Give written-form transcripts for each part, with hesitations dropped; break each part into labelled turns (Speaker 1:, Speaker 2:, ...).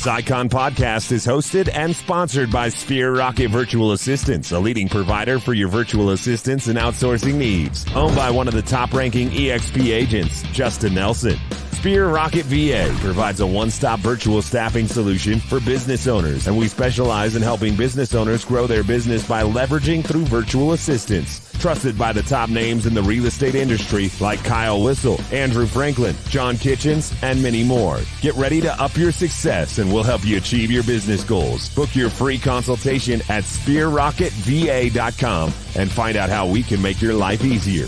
Speaker 1: This Icon podcast is hosted and sponsored by Sphere Rocket Virtual Assistants, a leading provider for your virtual assistants and outsourcing needs. Owned by one of the top-ranking EXP agents, Justin Nelson. Sphere Rocket VA provides a one-stop virtual staffing solution for business owners, and we specialize in helping business owners grow their business by leveraging through virtual assistants. Trusted by the top names in the real estate industry like Kyle Whistle, Andrew Franklin, John Kitchens, and many more. Get ready to up your success and we'll help you achieve your business goals. Book your free consultation at sphererocketva.com and find out how we can make your life easier.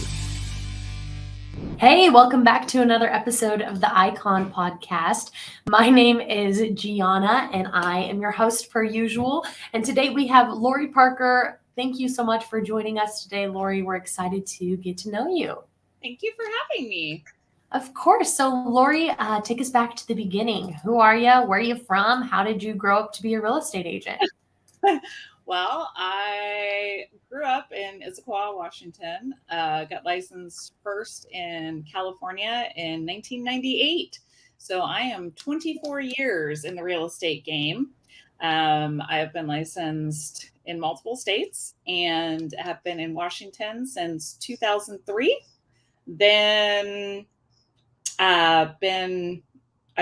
Speaker 2: Hey, welcome back to another episode of the Icon Podcast. My name is Gianna and I am your host per usual. And today we have Lori Parker. Thank you so much for joining us today, Lori. We're excited to get to know you.
Speaker 3: Thank you for having me.
Speaker 2: Of course. So Lori, take us back to the beginning. Who are you? Where are you from? How did you grow up to be a real estate agent?
Speaker 3: Well, I grew up in Issaquah, Washington, got licensed first in California in 1998. So I am 24 years in the real estate game. I have been licensed in multiple states and have been in Washington since 2003. Then I've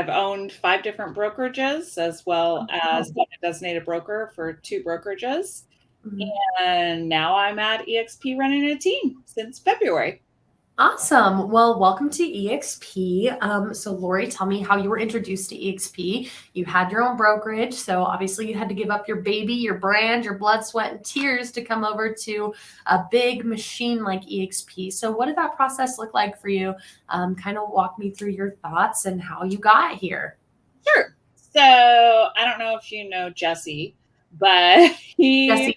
Speaker 3: owned 5 different brokerages as well as been a designated broker for 2 brokerages. Mm-hmm. And now I'm at EXP running a team since February.
Speaker 2: Awesome. Well, welcome to EXP. So Lori, tell me how you were introduced to EXP. You had your own brokerage. So obviously you had to give up your baby, your brand, your blood, sweat, and tears to come over to a big machine like EXP. So what did that process look like for you? Kind of walk me through your thoughts and how you got here.
Speaker 3: Sure. So I don't know if you know Jesse, but
Speaker 2: Jesse.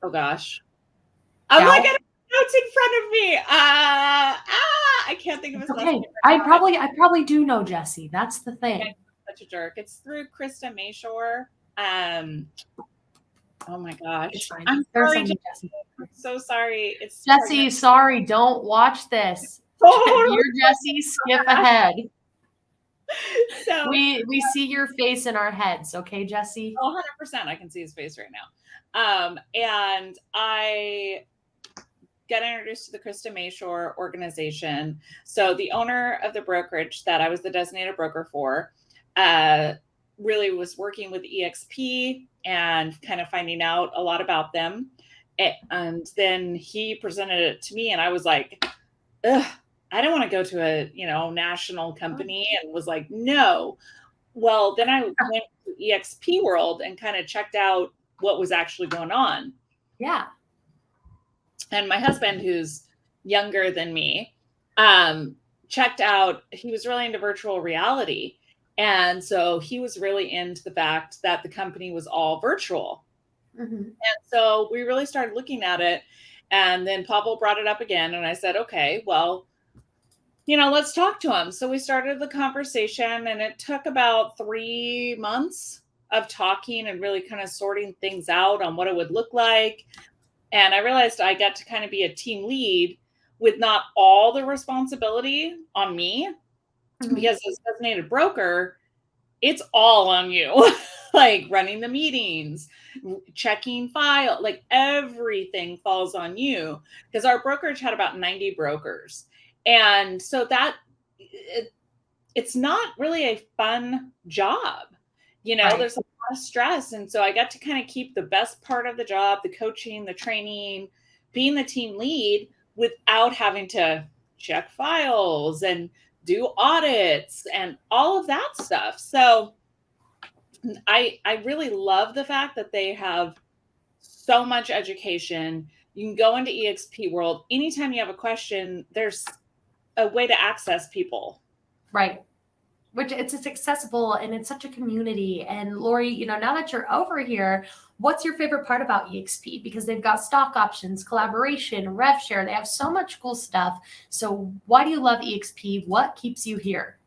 Speaker 3: Oh gosh. I'm like notes in front of me. I can't think of his last name.
Speaker 2: I probably do know Jesse. That's the thing.
Speaker 3: Okay, such a jerk. It's through Krista Mayshore. Oh my gosh. I'm sorry, Jesse. I'm so sorry. It's
Speaker 2: Jesse, sorry, don't watch this. You're Jesse, skip ahead. So we see your face in our heads, okay, Jesse?
Speaker 3: 100%. I can see his face right now. And I got introduced to the Krista Mayshore organization. So the owner of the brokerage that I was the designated broker for really was working with EXP and kind of finding out a lot about them. And then he presented it to me and I was like, ugh, I don't want to go to a, national company, and was like, no. Well, then I went to EXP World and kind of checked out what was actually going on.
Speaker 2: Yeah.
Speaker 3: And my husband, who's younger than me, checked out, he was really into virtual reality. And so he was really into the fact that the company was all virtual. Mm-hmm. And so we really started looking at it. And then Pavel brought it up again. And I said, okay, well, let's talk to him. So we started the conversation, and it took about 3 months of talking and really kind of sorting things out on what it would look like. And I realized I got to kind of be a team lead with not all the responsibility on me, mm-hmm. because as a designated broker, it's all on you, like running the meetings, checking file, like everything falls on you, because our brokerage had about 90 brokers. And so it's not really a fun job. Right. There's a lot of stress. And so I got to kind of keep the best part of the job, the coaching, the training, being the team lead without having to check files and do audits and all of that stuff. So I really love the fact that they have so much education. You can go into EXP World. Anytime you have a question, there's a way to access people.
Speaker 2: Right. Which it's accessible and it's such a community. And Lori, now that you're over here, what's your favorite part about EXP? Because they've got stock options, collaboration, rev share. They have so much cool stuff. So why do you love EXP? What keeps you here?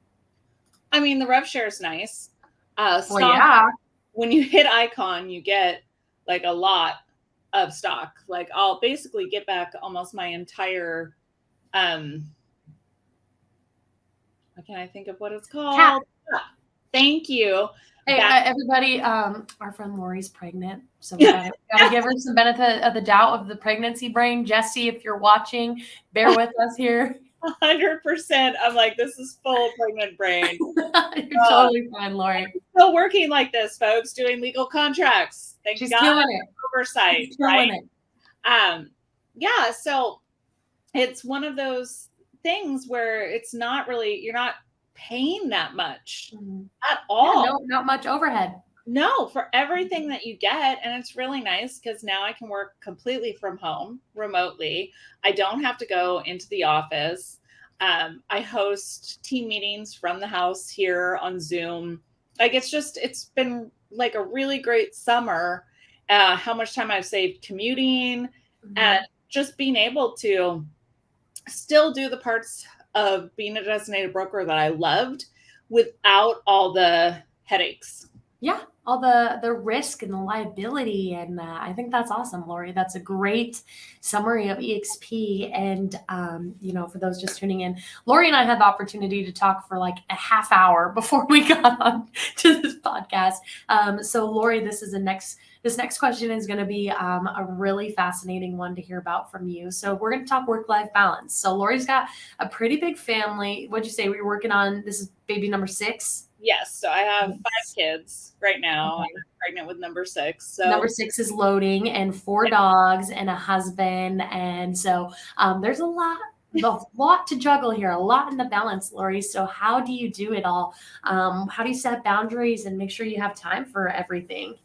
Speaker 3: I mean, the rev share is nice.
Speaker 2: Well, yeah.
Speaker 3: When you hit Icon, you get like a lot of stock. Like I'll basically get back almost my entire
Speaker 2: What can I think of what it's called?
Speaker 3: Thank you.
Speaker 2: Hey, everybody, our friend Lori's pregnant, so we gotta give her some benefit of the doubt of the pregnancy brain. Jesse, if you're watching, bear with us here.
Speaker 3: 100%. I'm like, this is full pregnant brain.
Speaker 2: You're totally fine, Lori.
Speaker 3: I'm still working like this, folks, doing legal contracts. Thank
Speaker 2: She's
Speaker 3: God
Speaker 2: killing it.
Speaker 3: Oversight,
Speaker 2: She's killing
Speaker 3: right?
Speaker 2: it.
Speaker 3: Yeah, so it's one of those things where it's not really, you're not paying that much at all.
Speaker 2: Yeah, no, not much overhead.
Speaker 3: No, for everything that you get. And it's really nice because now I can work completely from home remotely. I don't have to go into the office. I host team meetings from the house here on Zoom. Like it's been like a really great summer. How much time I've saved commuting and just being able to still do the parts of being a designated broker that I loved without all the headaches.
Speaker 2: Yeah, all the risk and the liability. And I think that's awesome, Lori. That's a great summary of EXP. And, for those just tuning in, Lori and I had the opportunity to talk for like a half hour before we got on to this podcast. So Lori, this next question is going to be a really fascinating one to hear about from you. So we're going to talk work-life balance. So Lori's got a pretty big family. What'd you say we were working on? This is baby number 6.
Speaker 3: Yes. So I have 5 kids right now. Okay. I'm pregnant with number 6. So
Speaker 2: number 6 is loading, and 4 dogs and a husband. And so there's a lot to juggle here, a lot in the balance, Lori. So how do you do it all? How do you set boundaries and make sure you have time for everything?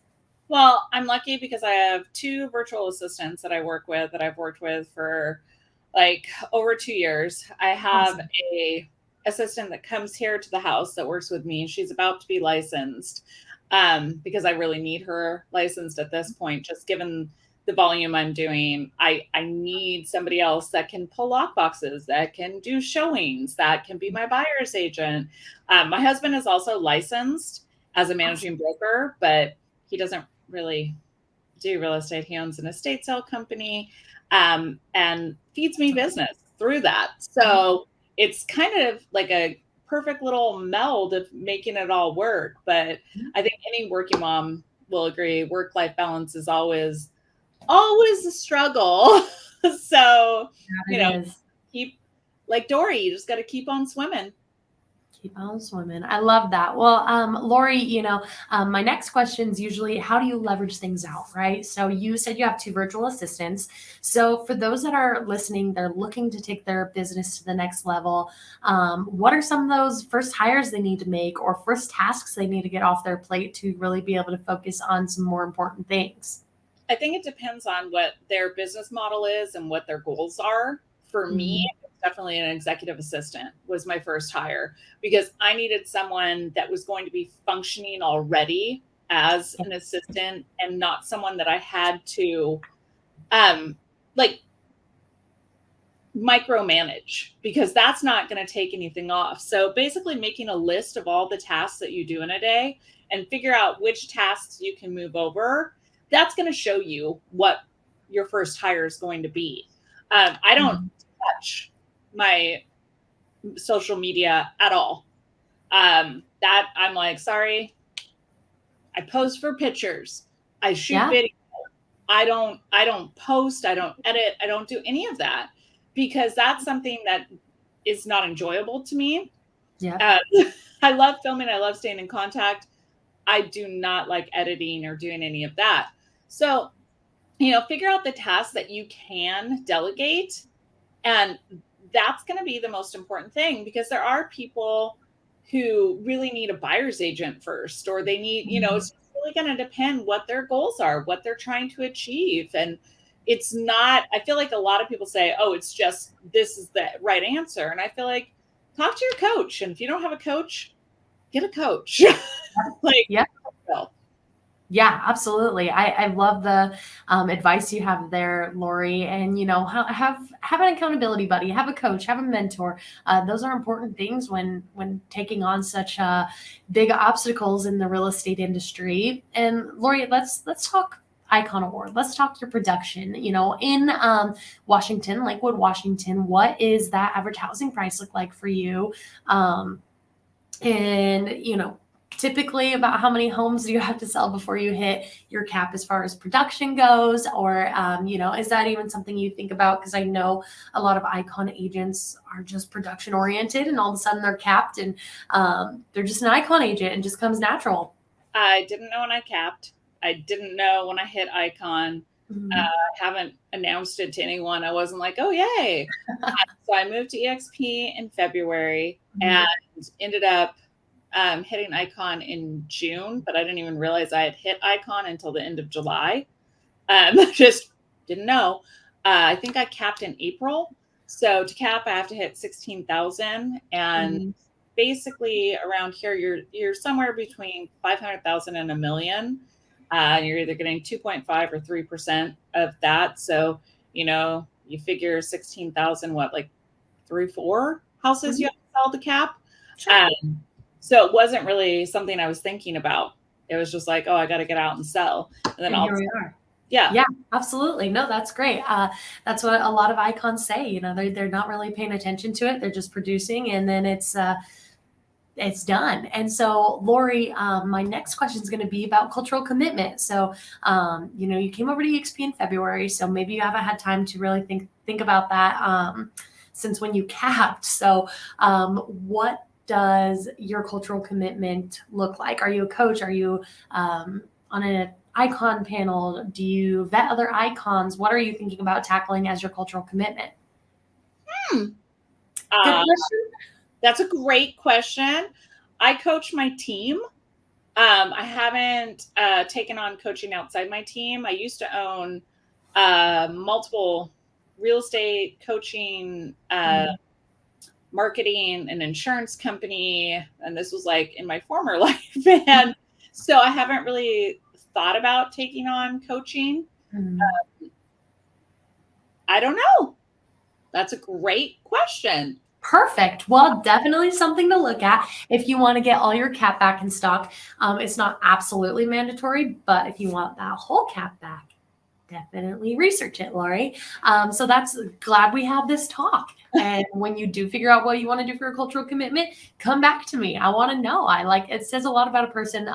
Speaker 3: Well, I'm lucky because I have 2 virtual assistants that I work with that I've worked with for like over 2 years. I have awesome. A assistant that comes here to the house that works with me. She's about to be licensed because I really need her licensed at this point, just given the volume I'm doing. I need somebody else that can pull lock boxes, that can do showings, that can be my buyer's agent. My husband is also licensed as a managing broker, but he doesn't really do real estate. He owns an estate sale company and feeds me business through that. So it's kind of like a perfect little meld of making it all work. But I think any working mom will agree work-life balance is always a struggle. So, keep like Dory, you just got to keep on swimming.
Speaker 2: Keep on swimming. I love that. Well, Lori, my next question is usually, how do you leverage things out, right? So you said you have 2 virtual assistants. So for those that are listening, they're looking to take their business to the next level. What are some of those first hires they need to make or first tasks they need to get off their plate to really be able to focus on some more important things?
Speaker 3: I think it depends on what their business model is and what their goals are. For me, definitely an executive assistant was my first hire because I needed someone that was going to be functioning already as an assistant and not someone that I had to micromanage, because that's not going to take anything off. So basically making a list of all the tasks that you do in a day and figure out which tasks you can move over. That's going to show you what your first hire is going to be. I don't touch my social media at all. That I'm like, sorry, I post for pictures. I shoot video. I don't post. I don't edit. I don't do any of that because that's something that is not enjoyable to me.
Speaker 2: Yeah.
Speaker 3: I love filming. I love staying in contact. I do not like editing or doing any of that. So, figure out the tasks that you can delegate. And that's going to be the most important thing because there are people who really need a buyer's agent first, or they need, it's really going to depend what their goals are, what they're trying to achieve. And it's not, I feel like a lot of people say, oh, it's just, this is the right answer. And I feel like talk to your coach. And if you don't have a coach, get a coach.
Speaker 2: Yeah, absolutely. I love the advice you have there, Lori. And, have an accountability buddy, have a coach, have a mentor. Those are important things when taking on such big obstacles in the real estate industry. And Lori, let's talk Icon Award. Let's talk your production. In Washington, Lakewood, Washington, what is that average housing price look like for you? And typically about how many homes do you have to sell before you hit your cap as far as production goes? Or, is that even something you think about? Because I know a lot of icon agents are just production oriented and all of a sudden they're capped and they're just an icon agent and just comes natural.
Speaker 3: I didn't know when I capped. I didn't know when I hit icon. I haven't announced it to anyone. I wasn't like, oh, yay. So I moved to EXP in February and ended up hitting icon in June, but I didn't even realize I had hit icon until the end of July. Just didn't know. I think I capped in April. So to cap, I have to hit 16,000, and basically around here, you're somewhere between 500,000 and $1 million. You're either getting 2.5 or 3% of that. So, you figure 16,000, like 3-4 houses you have to sell to cap.
Speaker 2: Sure.
Speaker 3: So it wasn't really something I was thinking about. It was just like, oh, I got to get out and sell. And then
Speaker 2: here we are.
Speaker 3: Yeah,
Speaker 2: absolutely. No, that's great. That's what a lot of icons say. They're not really paying attention to it. They're just producing, and then it's done. And so, Lori, my next question is going to be about cultural commitment. So, you came over to EXP in February, so maybe you haven't had time to really think about that since when you capped. So, what does your cultural commitment look like? Are you a coach? Are you on an icon panel? Do you vet other icons? What are you thinking about tackling as your cultural commitment? Good question.
Speaker 3: That's a great question. I coach my team. I haven't taken on coaching outside my team. I used to own multiple real estate coaching, marketing, and insurance company. And this was like in my former life. And so I haven't really thought about taking on coaching. I don't know. That's a great question.
Speaker 2: Perfect. Well, definitely something to look at if you want to get all your cap back in stock. It's not absolutely mandatory, but if you want that whole cap back, definitely research it, Lori. So that's glad we have this talk. And when you do figure out what you want to do for your cultural commitment, come back to me. I want to know. It says a lot about a person,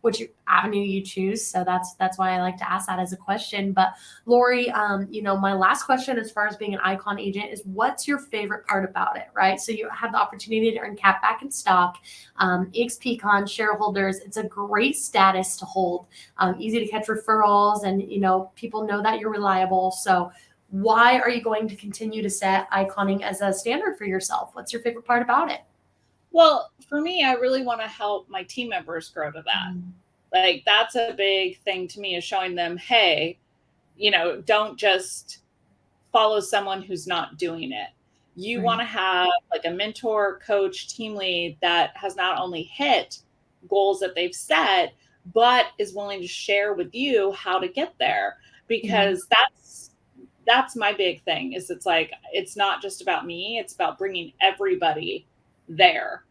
Speaker 2: which avenue you choose. So that's why I like to ask that as a question. But Lori, my last question as far as being an icon agent is, what's your favorite part about it, right? So you have the opportunity to earn cap back in stock, EXPCon shareholders. It's a great status to hold, easy to catch referrals, and people know that you're reliable. So why are you going to continue to set iconing as a standard for yourself? What's your favorite part about it?
Speaker 3: Well, for me, I really want to help my team members grow to that. Like, that's a big thing to me, is showing them, hey, don't just follow someone who's not doing it. You want to have like a mentor, coach, team lead that has not only hit goals that they've set, but is willing to share with you how to get there. Because that's my big thing, is it's like, it's not just about me. It's about bringing everybody there.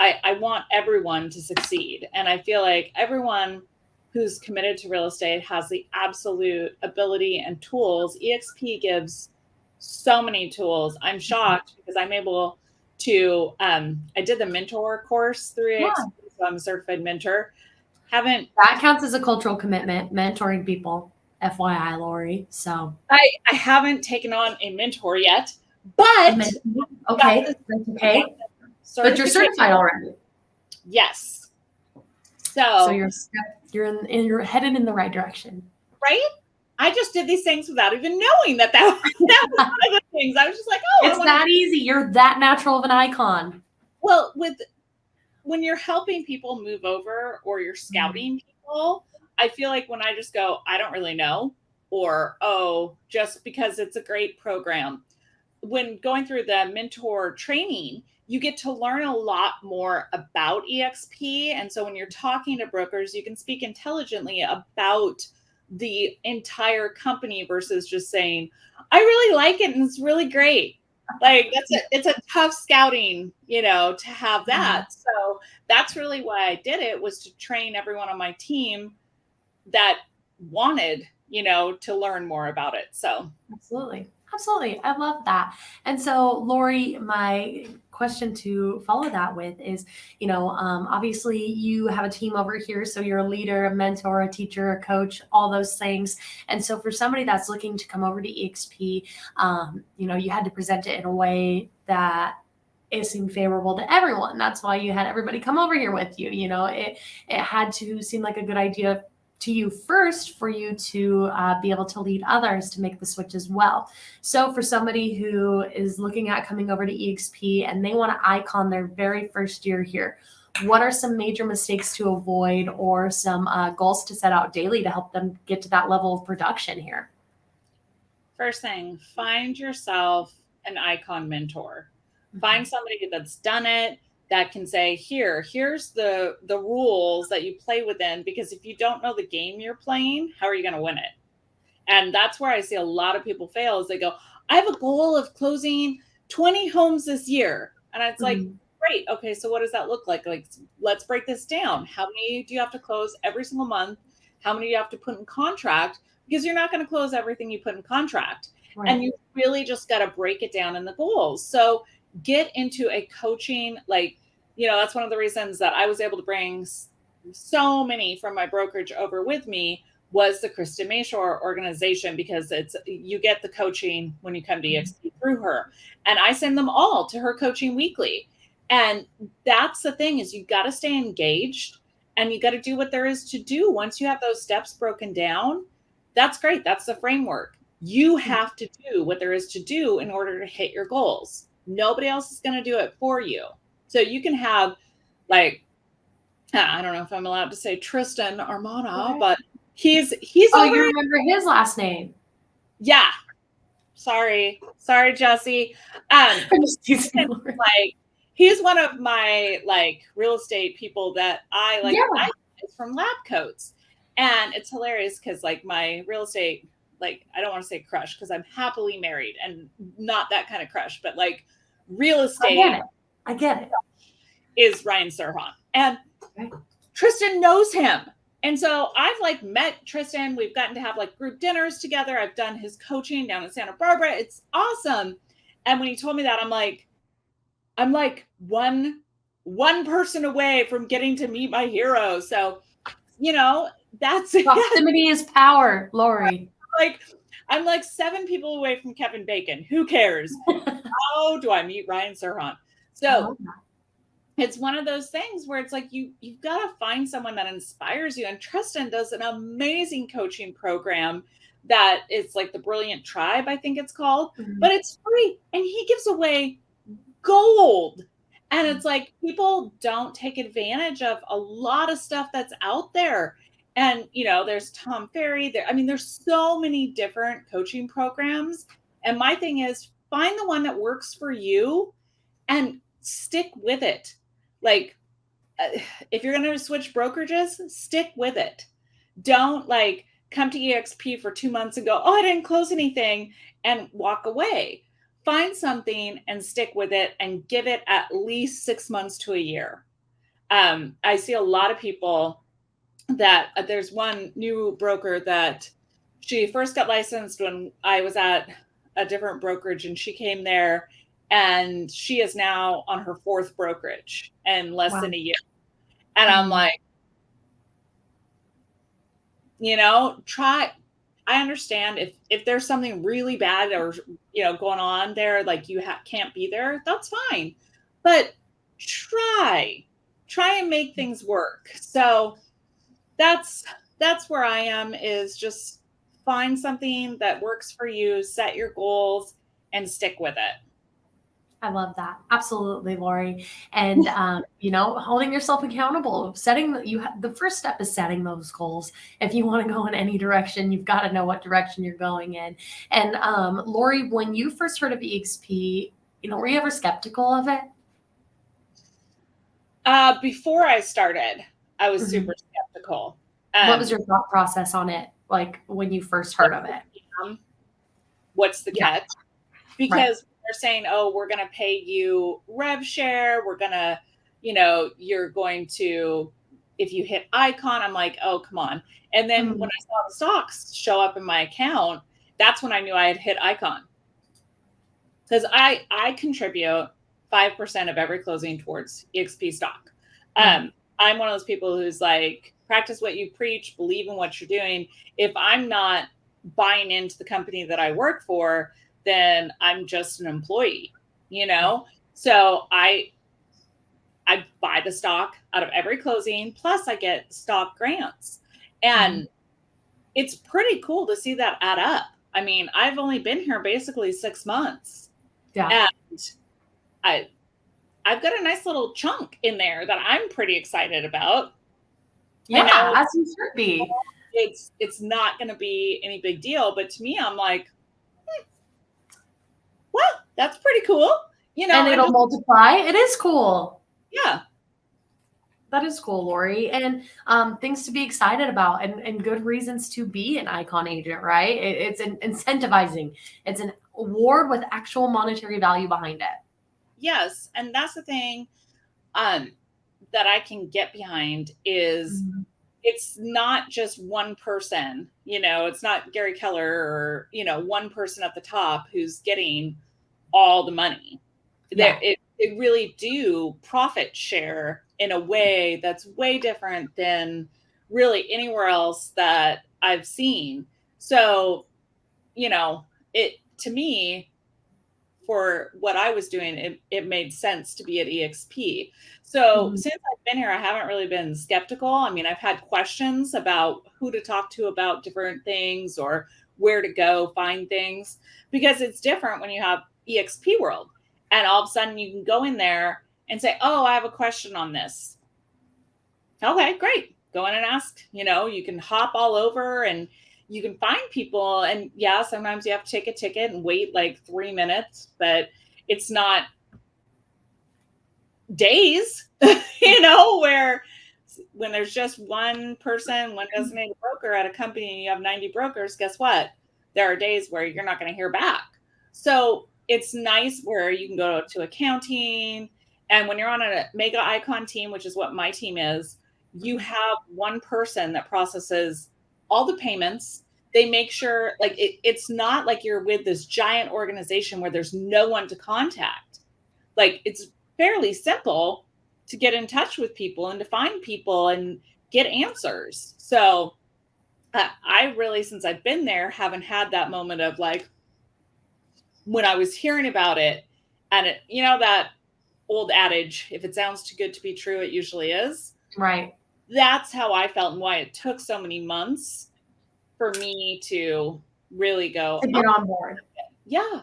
Speaker 3: I want everyone to succeed. And I feel like everyone who's committed to real estate has the absolute ability and tools. EXP gives so many tools. I'm shocked because I'm able to, I did the mentor course through EXP, so I'm a certified mentor.
Speaker 2: That counts as a cultural commitment, mentoring people. FYI, Lori. So
Speaker 3: I haven't taken on a mentor yet, but
Speaker 2: okay. But you're certified already.
Speaker 3: Yes.
Speaker 2: So you're headed in the right direction.
Speaker 3: Right? I just did these things without even knowing that was one of the things. I was just like, oh,
Speaker 2: it's that easy. You're that natural of an icon.
Speaker 3: Well, when you're helping people move over, or you're scouting people, I feel like when I just go, I don't really know, or, oh, just because it's a great program. When going through the mentor training, you get to learn a lot more about EXP. And so when you're talking to brokers, you can speak intelligently about the entire company versus just saying, I really like it and it's really great. Like, it's a tough scouting, to have that. So that's really why I did it, was to train everyone on my team that wanted to learn more about it. So
Speaker 2: Absolutely. Absolutely. I love that. And so, Lori, my question to follow that with is, obviously you have a team over here. So you're a leader, a mentor, a teacher, a coach, all those things. And so for somebody that's looking to come over to EXP, you had to present it in a way that it seemed favorable to everyone. That's why you had everybody come over here with you. It had to seem like a good idea to you first for you to be able to lead others to make the switch as well. So for somebody who is looking at coming over to EXP and they want to icon their very first year here, what are some major mistakes to avoid or some goals to set out daily to help them get to that level of production here?
Speaker 3: First thing, find yourself an icon mentor. Find somebody that's done it, that can say, here's the rules that you play within, because if you don't know the game you're playing, how are you going to win it? And that's where I see a lot of people fail, is they go, I have a goal of closing 20 homes this year. And it's like, great. Okay. So what does that look like? Like, let's break this down. How many do you have to close every single month? How many do you have to put in contract? Because you're not going to close everything you put in contract. Right. And you really just got to break it down in the goals. So get into a coaching, that's one of the reasons that I was able to bring so many from my brokerage over with me, was the Kristen Mayshore organization, because you get the coaching when you come to EXP through her. And I send them all to her coaching weekly. And that's the thing, is you got to stay engaged and you got to do what there is to do. Once you have those steps broken down, that's great. That's the framework. You have to do what there is to do in order to hit your goals. Nobody else is going to do it for you. So you can have, I don't know if I'm allowed to say Tristan Armana, but he's.
Speaker 2: Oh, you remember his last name?
Speaker 3: Yeah. Sorry, Jesse. He's one of my real estate people that I like. Yeah. It's from Lab Coats, and it's hilarious because my real estate, I don't want to say crush, because I'm happily married and not that kind of crush, but real estate.
Speaker 2: I get it.
Speaker 3: Is Ryan Serhan, and Tristan knows him. And so I've met Tristan. We've gotten to have group dinners together. I've done his coaching down in Santa Barbara. It's awesome. And when he told me that, I'm one person away from getting to meet my hero. So, that's
Speaker 2: proximity is power, Lori.
Speaker 3: I'm 7 people away from Kevin Bacon. Who cares? How do I meet Ryan Serhan? So it's one of those things where it's you've got to find someone that inspires you. And Tristan does an amazing coaching program that is the Brilliant Tribe, I think it's called, but it's free. And he gives away gold. And it's people don't take advantage of a lot of stuff that's out there. And, there's Tom Ferry there. I mean, there's so many different coaching programs. And my thing is, find the one that works for you and stick with it. If you're going to switch brokerages, stick with it. Don't come to EXP for 2 months and go, oh, I didn't close anything, and walk away. Find something and stick with it and give it at least 6 months to a year. I see a lot of people that there's one new broker that she first got licensed when I was at a different brokerage, and she came there and she is now on her 4th brokerage in less than a year. And I'm try. I understand if there's something really bad or, going on there, you can't be there, that's fine. But try and make things work. So that's where I am, is just find something that works for you, set your goals, and stick with it.
Speaker 2: I love that. Absolutely, Lori. And, holding yourself accountable, the first step is setting those goals. If you want to go in any direction, you've got to know what direction you're going in. And, Lori, when you first heard of EXP, were you ever skeptical of it?
Speaker 3: Before I started, I was super skeptical.
Speaker 2: What was your thought process on it? When you first heard of it?
Speaker 3: What's the catch? Because they're saying, oh, we're going to pay you rev share. We're going to, you're going to if you hit icon, I'm like, oh, come on. And then when I saw the stocks show up in my account, that's when I knew I had hit icon. Because I contribute 5% of every closing towards EXP stock. I'm one of those people who's like, practice what you preach, believe in what you're doing. If I'm not buying into the company that I work for, then I'm just an employee, you know? So I buy the stock out of every closing, plus I get stock grants. And it's pretty cool to see that add up. I mean, I've only been here basically 6 months.
Speaker 2: Yeah.
Speaker 3: And I've got a nice little chunk in there that I'm pretty excited about.
Speaker 2: Yeah, as you should be.
Speaker 3: It's not going to be any big deal, but to me, I'm like, well, that's pretty cool. You know,
Speaker 2: and it'll multiply. It is cool.
Speaker 3: Yeah.
Speaker 2: That is cool, Lori. And things to be excited about and good reasons to be an icon agent, right? It's an incentivizing. It's an award with actual monetary value behind it.
Speaker 3: Yes. And that's the thing that I can get behind is it's not just one person, you know, it's not Gary Keller or, you know, one person at the top who's getting all the money. Yeah. They really do profit share in a way that's way different than really anywhere else that I've seen. So, you know, to me, for what I was doing, it made sense to be at EXP. So since I've been here, I haven't really been skeptical. I mean, I've had questions about who to talk to about different things or where to go find things, because it's different when you have EXP World. And all of a sudden you can go in there and say, oh, I have a question on this. Okay, great. Go in and ask. You know, you can hop all over and you can find people. And yeah, sometimes you have to take a ticket and wait like 3 minutes, but it's not days, you know, where when there's just one person, one designated broker at a company and you have 90 brokers, guess what? There are days where you're not going to hear back. So it's nice where you can go to accounting. And when you're on a mega icon team, which is what my team is, you have one person that processes all the payments. They make sure like it's not like you're with this giant organization where there's no one to contact. Like it's fairly simple to get in touch with people and to find people and get answers. So I really, since I've been there, haven't had that moment of like, when I was hearing about it, and it, you know, that old adage, if it sounds too good to be true, it usually is.
Speaker 2: Right.
Speaker 3: That's how I felt and why it took so many months for me to really go
Speaker 2: to get on board.
Speaker 3: Yeah.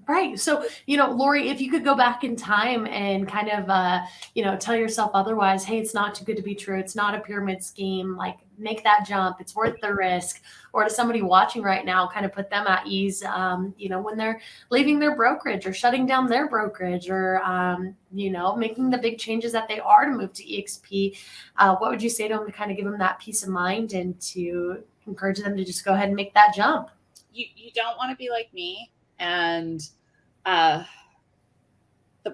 Speaker 2: Right. So, you know, Lori, if you could go back in time and kind of, you know, tell yourself otherwise, hey, it's not too good to be true. It's not a pyramid scheme. Like, make that jump. It's worth the risk. Or to somebody watching right now, kind of put them at ease, you know, when they're leaving their brokerage or shutting down their brokerage or, you know, making the big changes that they are to move to EXP. What would you say to them to kind of give them that peace of mind and to encourage them to just go ahead and make that jump?
Speaker 3: You don't want to be like me. And the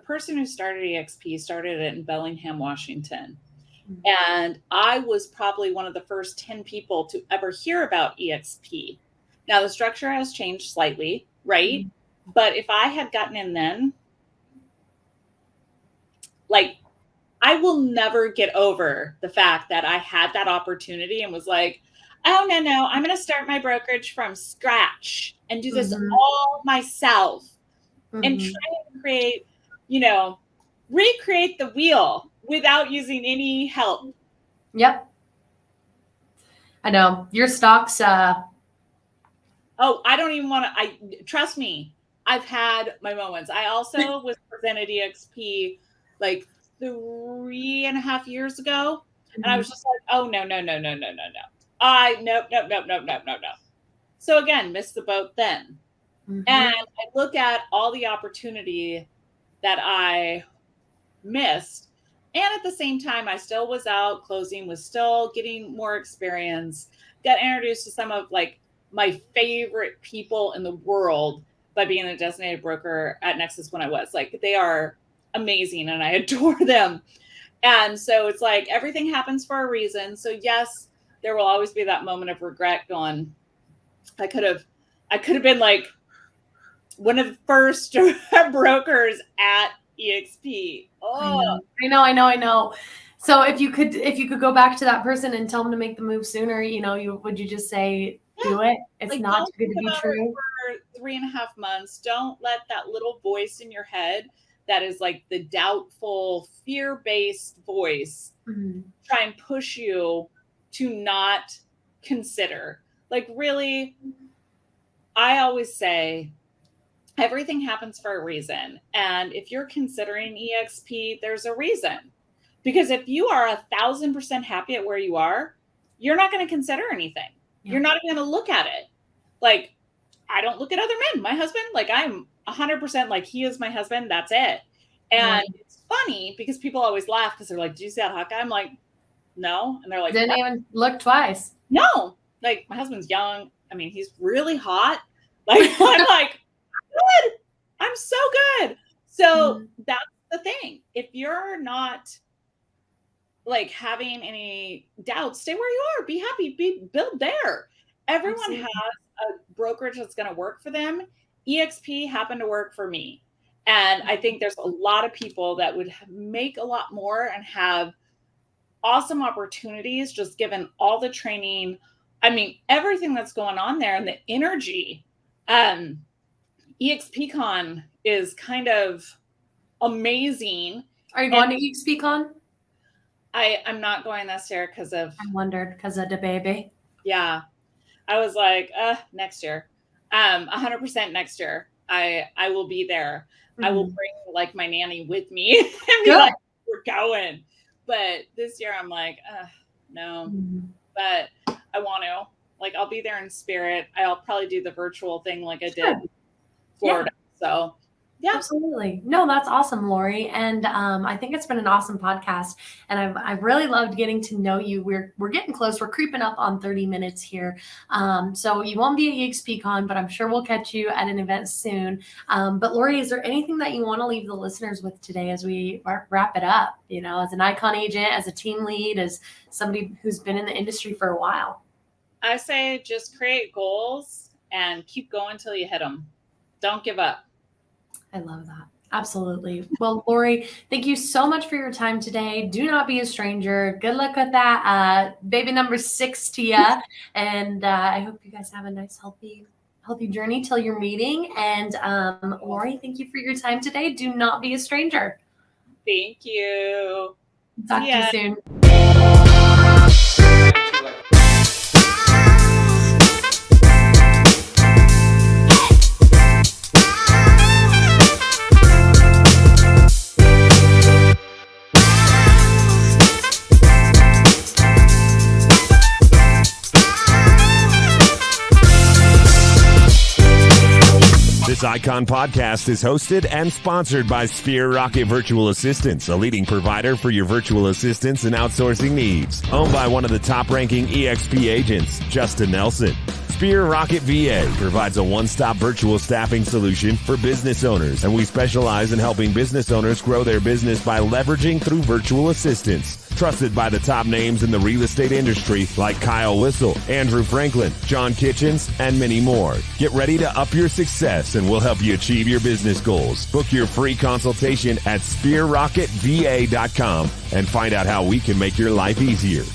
Speaker 3: person who started EXP started it in Bellingham, Washington. Mm-hmm. And I was probably one of the first 10 people to ever hear about EXP. Now, the structure has changed slightly, right? Mm-hmm. But if I had gotten in then, like, I will never get over the fact that I had that opportunity and was like, oh, no, I'm going to start my brokerage from scratch and do this all myself and try and create, you know, recreate the wheel without using any help.
Speaker 2: Yep. I know. Your stocks. Oh,
Speaker 3: I don't even want to. Trust me, I've had my moments. I also was presented EXP like 3.5 years ago. And I was just like, oh, no. No. So again, missed the boat then. And I look at all the opportunity that I missed. And at the same time, I still was out closing, was still getting more experience, got introduced to some of like my favorite people in the world by being a designated broker at Nexus when I was like, they are amazing and I adore them. And so it's like everything happens for a reason. So yes, there will always be that moment of regret going, I could have been like one of the first brokers at EXP. Oh,
Speaker 2: I know. So if you could go back to that person and tell them to make the move sooner, would you just say, do it? It's
Speaker 3: like,
Speaker 2: not too good to be true.
Speaker 3: For 3.5 months, don't let that little voice in your head that is like the doubtful, fear-based voice try and push you to not consider. Like, really, I always say everything happens for a reason. And if you're considering EXP, there's a reason. Because if you are 1,000% happy at where you are, you're not going to consider anything. Yeah. You're not even going to look at it. Like, I don't look at other men. My husband, like, I'm 100% like, he is my husband. That's it. And it's funny because people always laugh because they're like, did you see that hot guy? I'm like, no. And they're like,
Speaker 2: didn't even look twice.
Speaker 3: No. Like, my husband's young. I mean, he's really hot. Like, I'm like, good. I'm so good. So that's the thing. If you're not like having any doubts, stay where you are. Be happy. Build there. Everyone has a brokerage that's going to work for them. EXP happened to work for me. And I think there's a lot of people that would make a lot more and have awesome opportunities just given all the training. I mean, everything that's going on there and the energy. EXPCon is kind of amazing.
Speaker 2: Are you going to EXPCon?
Speaker 3: I'm not going this year because of...
Speaker 2: I wondered because of the baby.
Speaker 3: Yeah. I was like, next year. 100% next year. I will be there. I will bring like my nanny with me and be like, we're going. But this year I'm like, no. But I want to. Like, I'll be there in spirit. I'll probably do the virtual thing like I did in Florida. So, yeah.
Speaker 2: Absolutely. No, that's awesome, Lori. And I think it's been an awesome podcast. And I've really loved getting to know you. We're getting close. We're creeping up on 30 minutes here. So you won't be at EXPCon, but I'm sure we'll catch you at an event soon. But Lori, is there anything that you want to leave the listeners with today as we wrap it up? You know, as an icon agent, as a team lead, as somebody who's been in the industry for a while?
Speaker 3: I say just create goals and keep going till you hit them. Don't give up.
Speaker 2: I love that. Absolutely. Well, Lori, thank you so much for your time today. Do not be a stranger. Good luck with that baby number 6 to you. And I hope you guys have a nice, healthy journey till your meeting. And Lori, thank you for your time today. Do not be a stranger.
Speaker 3: Thank you.
Speaker 2: Talk to you soon.
Speaker 1: This Icon podcast is hosted and sponsored by Sphere Rocket Virtual Assistants, a leading provider for your virtual assistants and outsourcing needs. Owned by one of the top-ranking EXP agents, Justin Nelson. Sphere Rocket VA provides a one-stop virtual staffing solution for business owners, and we specialize in helping business owners grow their business by leveraging through virtual assistants. Trusted by the top names in the real estate industry like Kyle Whistle, Andrew Franklin, John Kitchens, and many more. Get ready to up your success and we'll help you achieve your business goals. Book your free consultation at SphereRocketVA.com and find out how we can make your life easier.